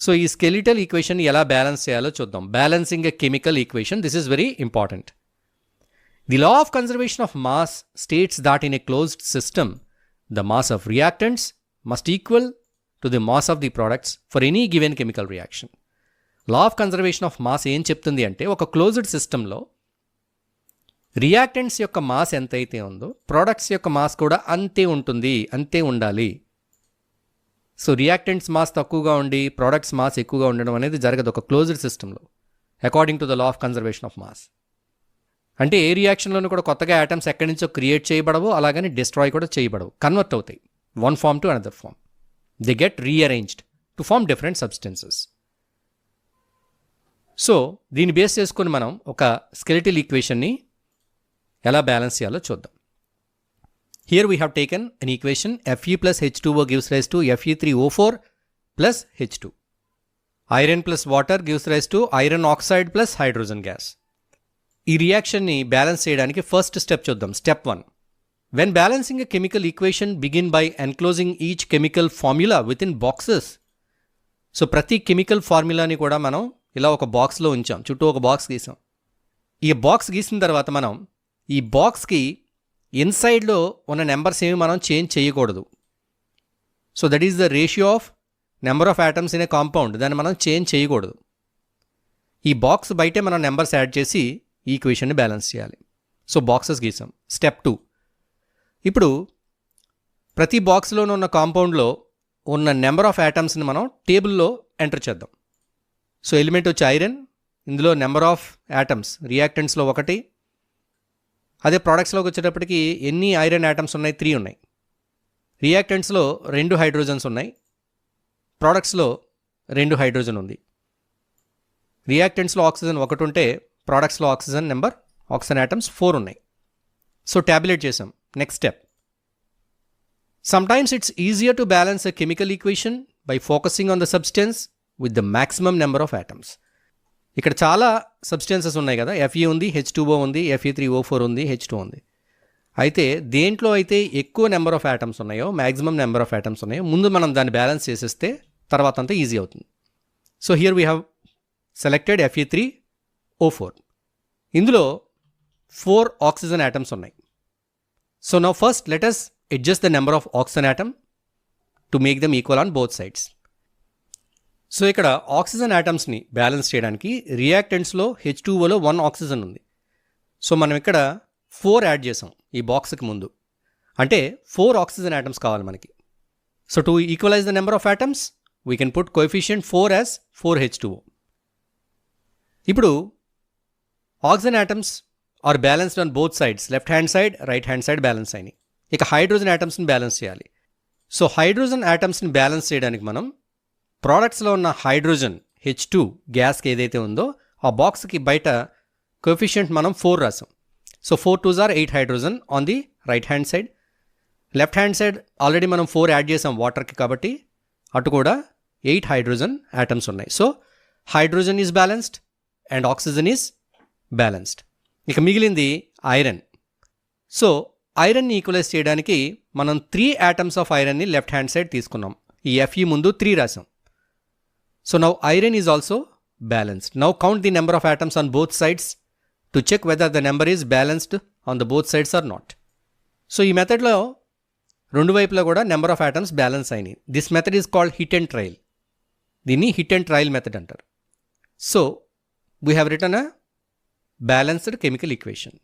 So ఈ skeletal equation ఎలా balance చేయాలో చూద్దాం. Balancing a chemical equation, this is very important. The law of conservation of mass states that in a closed system the mass of reactants must equal to the mass of the products for any given chemical reaction. Law of conservation of mass ఏం చెప్తుంది అంటే, ఒక closed సిస్టంలో reactants యొక్క mass ఎంతైతే ఉందో products యొక్క mass కూడా అంతే ఉంటుంది, అంతే ఉండాలి. సో రియాక్టెంట్స్ మాస్ తక్కువగా ఉండి ప్రోడక్ట్స్ మాస్ ఎక్కువగా ఉండడం అనేది జరగదు ఒక క్లోజ్డ్ సిస్టంలో, according to the law of conservation of mass. అంటే ఏ రియాక్షన్లోనూ కూడా కొత్తగా యాటమ్స్ ఎక్కడి నుంచో క్రియేట్ చేయబడవు, అలాగని డిస్ట్రాయ్ కూడా చేయబడవు, కన్వర్ట్ అవుతాయి one form to another form. They get rearranged to form different substances. So దీన్ని బేస్ చేసుకుని మనం ఒక స్కెలిటల్ ఈక్వేషన్ని ఎలా బ్యాలెన్స్ చేయాలో చూద్దాం. Here we have taken an equation Fe plus H2O gives rise to Fe3O4 plus H2. Iron plus water gives rise to iron oxide plus hydrogen gas. ఈ రియాక్షన్ని balance చేయడానికి ఫస్ట్ స్టెప్ చూద్దాం. Step 1. When balancing a chemical equation, begin by enclosing each chemical formula within boxes. So ప్రతి chemical ఫార్ములాని కూడా మనం ఇలా ఒక బాక్స్లో ఉంచాం, చుట్టూ ఒక బాక్స్ గీసాం. ఈ బాక్స్ గీసిన తర్వాత మనం ఈ బాక్స్కి ఇన్సైడ్లో ఉన్న నెంబర్స్ ఏమి మనం చేంజ్ చేయకూడదు. So that is the ratio of number of atoms in a compound, దాన్ని మనం చేంజ్ చేయకూడదు. ఈ బాక్స్ బయటే మనం నెంబర్స్ యాడ్ చేసి ఈ ఈక్వేషన్ని బ్యాలెన్స్ చేయాలి. సో బాక్సెస్ గీసాం. స్టెప్ 2. ఇప్పుడు ప్రతి బాక్స్లోనూ ఉన్న కాంపౌండ్లో ఉన్న నెంబర్ ఆఫ్ యాటమ్స్ని మనం టేబుల్లో ఎంటర్ చేద్దాం. సో ఎలిమెంట్ వచ్చి ఐరన్, ఇందులో నెంబర్ ఆఫ్ యాటమ్స్ రియాక్టెంట్స్లో 1, అదే ప్రోడక్ట్స్లోకి వచ్చేటప్పటికి ఎన్ని ఐరన్ యాటమ్స్ ఉన్నాయి, 3 ఉన్నాయి. రియాక్టెంట్స్లో 2 హైడ్రోజన్స్ ఉన్నాయి, ప్రోడక్ట్స్లో 2 హైడ్రోజన్ ఉంది. రియాక్టెంట్స్లో ఆక్సిజన్ 1 ఉంటే ప్రోడక్ట్స్లో ఆక్సిజన్ యాటమ్స్ 4 ఉన్నాయి. సో టాబ్యులేట్ చేసాం. Next step. Sometimes it's easier to balance a chemical equation by focusing on the substance with the maximum number of atoms. ఇక్కడ చాలా సబ్స్టెన్సెస్ ఉన్నాయి కదా, Fe ఉంది, H2O ఉంది, Fe3O4 ఉంది, H2 ఉంది. అయితే దేంట్లో అయితే ఎక్కువ నెంబర్ ఆఫ్ యాటమ్స్ ఉన్నాయో, మ్యాక్సిమం నెంబర్ ఆఫ్ యాటమ్స్ ఉన్నాయో, ముందు మనం దాన్ని బ్యాలెన్స్ చేసేస్తే తర్వాత అంతా ఈజీ అవుతుంది. So here we have selected Fe3O4. ఇందులో 4 ఆక్సిజన్ యాటమ్స్ ఉన్నాయి. So now first let us adjust the number of oxygen atom to make them equal on both sides. So ఇక్కడ ఆక్సిజన్ యాటమ్స్ని బ్యాలెన్స్ చేయడానికి రియాక్టెంట్స్లో H2Oలో 1 oxygen ఉంది. So మనం ఇక్కడ 4 add చేసాం ఈ బాక్స్కి ముందు, అంటే 4 ఆక్సిజన్ యాటమ్స్ కావాలి మనకి. So to equalize the number of atoms we can put coefficient 4 as 4H2O. ఇప్పుడు oxygen atoms are balanced on both sides, left hand side right hand side balance అయినాయి. ఇక హైడ్రోజన్ యాటమ్స్ని బ్యాలెన్స్ చేయాలి. So hydrogen యాటమ్స్ని balance చేయడానికి మనం ప్రోడక్ట్స్లో ఉన్న hydrogen H2 గ్యాస్కి ఏదైతే ఉందో ఆ బాక్స్కి బయట కోఎఫిషియంట్ మనం 4 రాసాం. So 4 2s are 8 hydrogen on the right hand side. Left hand side already మనం 4 యాడ్ చేసాం వాటర్కి, కాబట్టి అటు కూడా 8 హైడ్రోజన్ యాటమ్స్ ఉన్నాయి. So hydrogen is balanced and oxygen is balanced. ఇక మిగిలింది ఐరన్. సో ఐరన్ని ఈక్వలైజ్ చేయడానికి మనం 3 యాటమ్స్ ఆఫ్ ఐరన్ని లెఫ్ట్ హ్యాండ్ సైడ్ తీసుకున్నాం. ఈ Fe ముందు 3 రాసాం. So now iron is also balanced. Now count the number of atoms on both sides to check whether the number is balanced on the both sides or not. So ఈ మెథడ్లో రెండు వైపులా కూడా number of atoms balance అయినాయి. This method is called hit and trial. దీన్ని hit and trial method అంటారు. So we have return a balanced chemical equation.